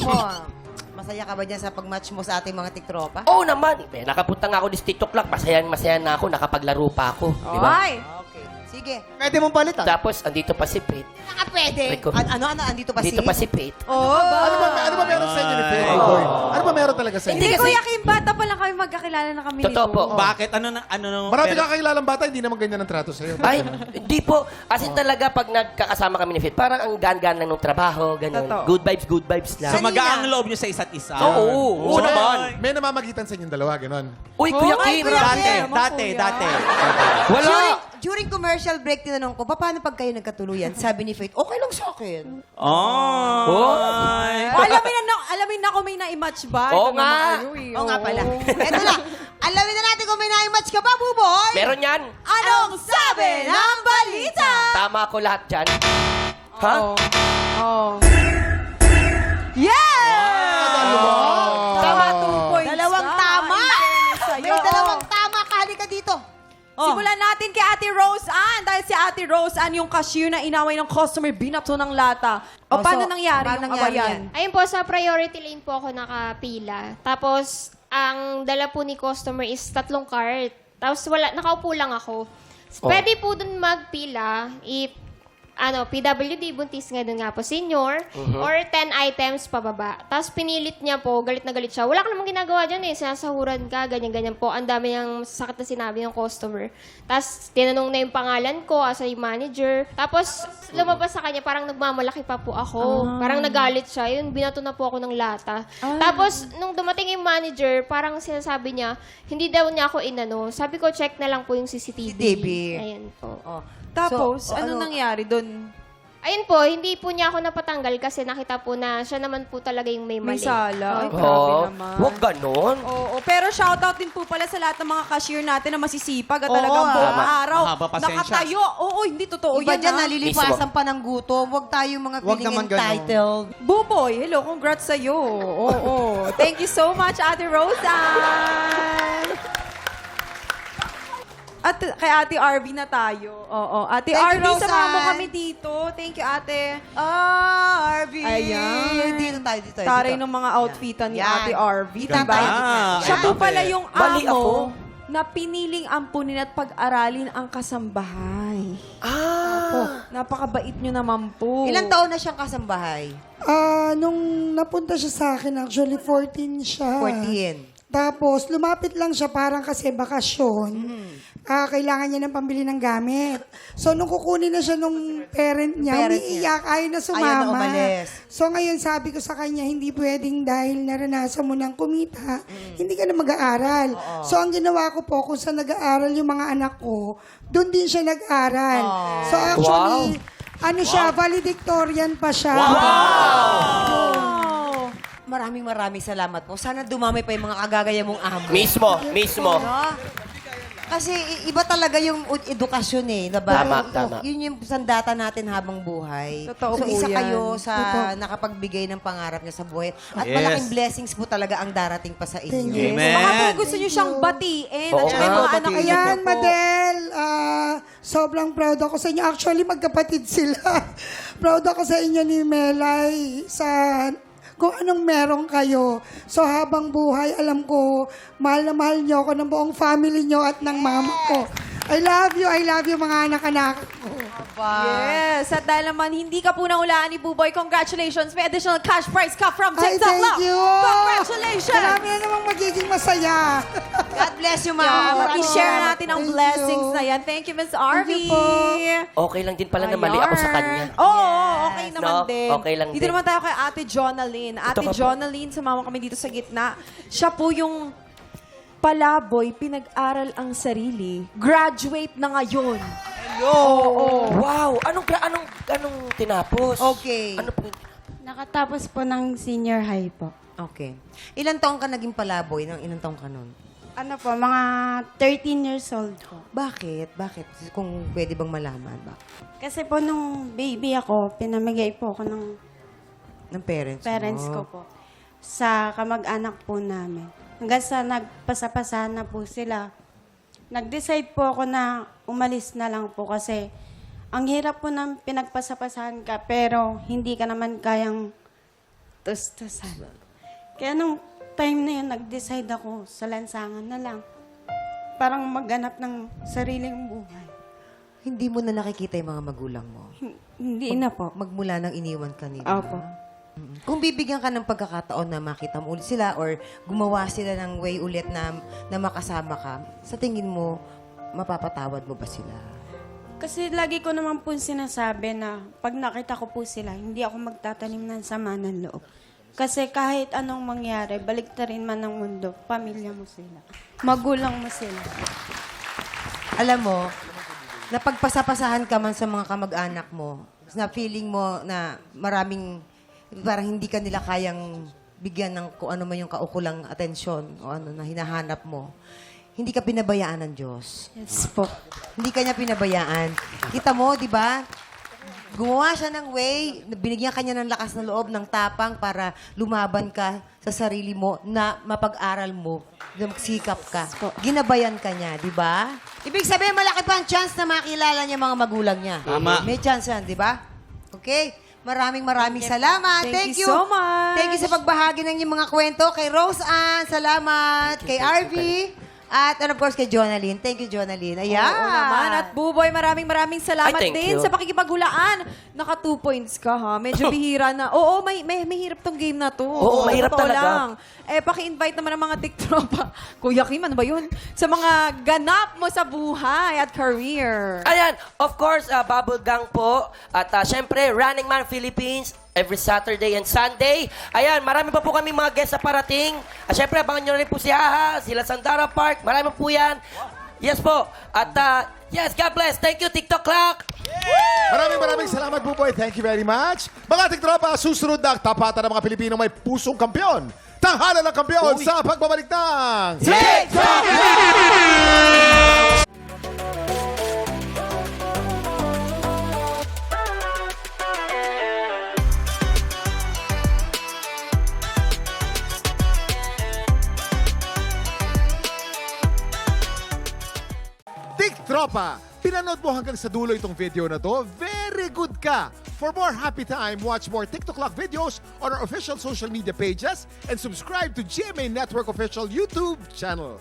mo, masaya ka ba dyan sa pag-match mo sa ating mga tiktropa? Oo naman. Nakapunta nga ako ni TikTok lang. Masaya na ako. Nakapaglaro pa ako. Di ba? Ay! Okay. Sige. Pwede mong palitan. Tapos, andito pa si Pete. Pwede. Rico. Ano, andito pa Dito pa si Pete. Oo ba? Ano ba meron sa inyo ni Faye Boy? Ano ba meron talaga sa Hindi, inyo? kasi- Kuya Kim, bata pa lang kami magkakilala na kami Totoo nito. po. Bakit? Marami kang kakilalang bata, hindi naman ganyan ang trato sa'yo. Ay, hindi po. As in talaga, pag nagkakasama kami ni Fit, parang ang gaan-gaan lang ng trabaho, ganun. Totoo. Good vibes lang. So, magaang loob nyo sa isa't isa? Oo, oo So, naman. may namamagitan sa inyong dalawa, gano'n. Uy, Kuya Ay, Kim. Kuya Kim. Dati. Wala. During commercial break, tinanong ko, paano pag kayo nagkatuluyan? Sabi ni Faith, okay lang sa akin. Oh. Alamin na kung may na-match ba. Oo Ito nga. naman, ay, Oo nga oo. pala. Eto na. Alamin na natin kung may na-match ka ba, Buboy? Meron yan. Anong sabi ng balita? Tama ko lahat dyan. Ha? Oh. Yeah! Tama, 2 points. Dalawang tama. In fairness sa'yo. May dalawang tama. Kali ka dito. Simulan natin kay Ate Rose Ann. Dahil si Ate Rose Ann yung cashier na inaway ng customer, binato ng lata. O, paano nangyari paano yung nangyari awayan? yan? Ayun po, sa priority lane po ako nakapila. Tapos, ang dala po ni customer is 3 cart. Tapos, nakaupo lang ako. Pwede po dun magpila, PWD, buntis nga dun nga po, senior, or 10 items pababa. Tapos, pinilit niya po, galit na galit siya. Wala ka namang ginagawa dyan eh, sinasahuran ka, ganyan-ganyan po. Ang dami niyang sakit na sinabi ng customer. Tapos, tinanong na yung pangalan ko as a manager. Tapos, lumabas sa kanya, parang nagmamalaki pa po ako. Parang nagalit siya. Yun, binato na po ako ng lata. Tapos, nung dumating yung manager, parang sinasabi niya, hindi daw niya ako inano. Sabi ko, check na lang po yung CCTV. CCTV. Ayan po. Oh. Tapos, So, ano nangyari doon? Ayun po, hindi po niya ako napatanggal kasi nakita po na siya naman po talaga yung may May mali. sala. Ay, Opo. grabe Oh, naman. huwag ganon. Oo, pero shoutout din po pala sa lahat ng mga cashier natin na masisipag at Oo, talagang buong tama. araw Mahaba pasensya. nakatayo. Oo, hindi totoo Iba yan. dyan, ha? nalilipasan pa ng gutom. Huwag tayo mga Huwag feeling naman ganun. entitled. Buboy, hello, congrats sa'yo. Oo. Thank you so much, Ate Roseanne. At kay Ate RV na tayo. Oo. Ate Thank you, RV, samahan mo Roseanne. kami dito. Thank you, Ate. RV. Ayan. Dito tayo, dito. Taray dito. ng mga outfitan ni Yan. Ate RV. Dito Diba? tayo. Siya po Yan. pala yung Mali ako. amo na piniling ampunin at pag-aralin ang kasambahay. Ah. Napakabait nyo naman po. Ilang taon na siyang kasambahay? Nung napunta siya sa akin, actually 14 siya. 14. Tapos, lumapit lang siya parang kasi bakasyon. Kailangan niya ng pambili ng gamit. So, nung kukunin na siya nung parent niya, Parent umiiyak, ayaw na Ayaw sumama. na umalis. So, ngayon sabi ko sa kanya, hindi pwedeng dahil naranasan mo ng kumita, hindi ka na mag-aaral. So, ang ginawa ko po, kung saan nag-aaral yung mga anak ko, doon din siya nag-aaral. So, actually, ano siya, valedictorian pa siya. Maraming salamat po. Sana dumami pa yung mga kagagaya mong amo. Mismo. No? Kasi iba talaga yung edukasyon eh. Diba? Tama. Yun yung sandata natin habang buhay. Totoo so, po isa yan. kayo sa nakapagbigay ng pangarap niya sa buhay. At Yes. malaking blessings po talaga ang darating pa sa inyo. Thank you. Amen. Baka po gusto nyo siyang batiin. Oo At saka yung nga. mga anak niyo Ayan, po. Madel, sobrang proud ako sa inyo. Actually, magkapatid sila. Proud ako sa inyo ni Melay sa kung anong meron kayo. So, habang buhay, alam ko, mahal na mahal niyo ako ng buong family niyo at ng mama ko. I love you mga anak-anak ko. Yes. At dahil naman, hindi ka po naulaan ni Buboy. Congratulations. May additional cash prize ka from Ay, TikTok thank Love. you! Congratulations. Marami na namang magiging masaya. God bless you, Yeah, ma'am. Maraming i-share salamat natin ang Thank blessings you. na yan. Thank you, Miss Arvy. po. Okay lang din pala na mali ako sa kanya. Oo, okay naman No? din. Okay lang Dito din. naman tayo kay Ate Jonalyn. Ate ka po. Jonalyn, sumama kami dito sa gitna. Siya po yung palaboy, pinag-aral ang sarili. Graduate na ngayon. Wow. Anong tinapos? Okay. Ano po? Nakatapos po ng senior high po. Okay. Ilang taong ka naging palaboy? Ilang taong ka nun? Ano po, mga 13 years old po. Bakit? Kung pwede bang malaman ba? Kasi po nung baby ako, pinamigay po ako ng Ng parents parents mo? ko po sa kamag-anak po namin. Hanggang sa nagpasapasahan na po sila. Nag-decide po ako na umalis na lang po kasi ang hirap po ng pinagpasapasahan ka pero hindi ka naman kayang tustusan. Kaya nung time na yun, nag-decide ako sa lansangan na lang. Parang maghanap ng sariling buhay. Hindi mo na nakikita yung mga magulang mo. Hindi na po. Magmula nang iniwan ka nila. Opo. Kung bibigyan ka ng pagkakataon na makita mo ulit sila or gumawa sila ng way ulit na makasama ka, sa tingin mo, mapapatawad mo ba sila? Kasi lagi ko naman po sinasabi na pag nakita ko po sila, hindi ako magtatanim ng sama ng loob. Kasi kahit anong mangyari, baliktarin man ng mundo, pamilya mo sila. Magulang mo sila. Alam mo, napagpasapasahan ka man sa mga kamag-anak mo, na feeling mo na maraming, parang hindi ka nila kayang bigyan ng kung ano man yung kaukulang atensyon o ano na hinahanap mo, hindi ka pinabayaan ng Diyos. Yes po. Hindi ka niya pinabayaan. Kita mo, di ba? Gumawa siya ng way, binigyan ka niya ng lakas ng loob, ng tapang para lumaban ka sa sarili mo na mapag-aral mo, na magsikap ka. Ginabayan ka niya, di ba? Ibig sabihin, malaki pa ang chance na makilala niya mga magulang niya. Tama. May chance yan, di ba? Okay? Maraming salamat. Thank you so much. Thank you sa pagbahagi ng inyong mga kwento. Kay Rose Ann, salamat. Kay RV. At and of course kay Jonalyn. Thank you, Jonalyn. Ayan. Oo naman. At Buboy, maraming salamat Ay, thank din you. sa pakikipaghulaan. Naka 2 points ka ha. Medyo bihira na. Oo, may hirap tong game na to. Oo, mahirap Totoo talaga. lang. Paki-invite naman ang mga tiktropa. Kuya Kim, ano ba yun? Sa mga ganap mo sa buhay at career. Ayan, of course, Bubble Gang po. At syempre, Running Man Philippines, every Saturday and Sunday. Ayan, marami pa po kami mga guests na parating. At syempre, abangan nyo na rin po si Haha, sila Sandara Park. Marami po yan. Yes po. At yes, God bless. Thank you, TikTok Clock. Maraming salamat, Buboy. Thank you very much. Mga tiktropa, susunod na tapatan ng mga Pilipino may pusong kampiyon. Tanghalan ng kampiyon sa pagbabalik ng TikTok Tiktropa, pinanood mo hanggang sa dulo itong video na to. Very good ka! For more happy time, watch more TikTok Clock videos on our official social media pages and subscribe to GMA Network official YouTube channel.